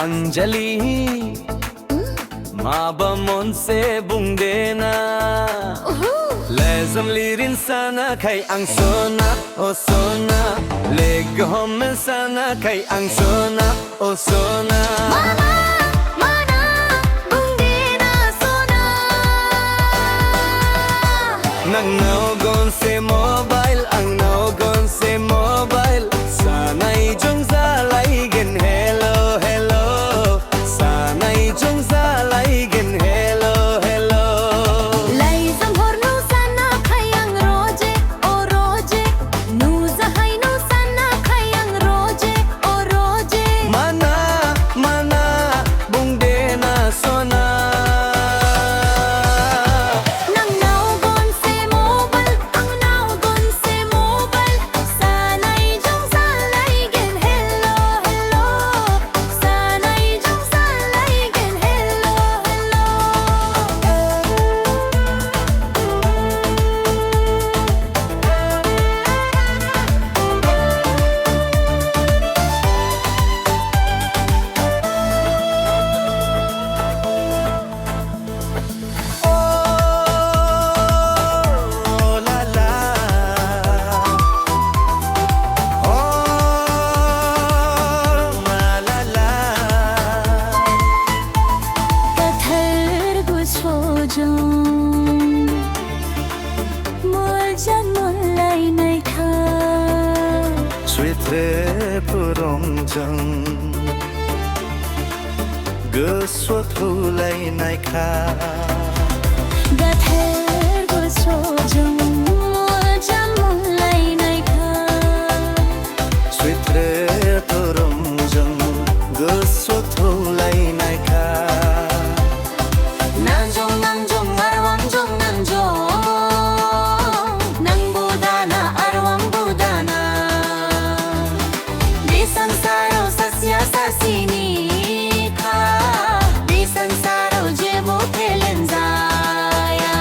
अंजलि माबा से bungdena Lezam lirin sana kay ang sona o sona Legahom sana kay ang sona o sona Mana bungdena sona Nang naugon si mobile ang naugon si mobile Sana'y jong zalaygin hello hello Sana'y jong zalaygin hello hello Lay zamhor nu sana kayang roje o roje Nu zahay nu sana kayang roje o roje Mana bungdena sona Nang naugon si mobile ang naugon si mobile Sana'y jong zalaygin hello hello Sana'y jong zalaygin hello hello Oh la la Oh la la Kathar gusojong Muljan mulai nai kha Swetre purongjang Guswat hulay naika Kathar gusojong Muljan mulai nai kha Swetre purongjang Guswat hulay naika Nanjong nanjong arwang jong nanjong Nang budana arwang budana Di sansaro sasya sasini kha Di sansaro jebo phelen jaya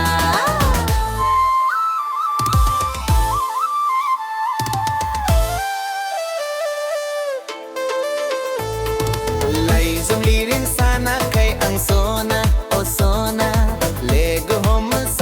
Lay zong lirin sana kay ang sona o sona Lego homas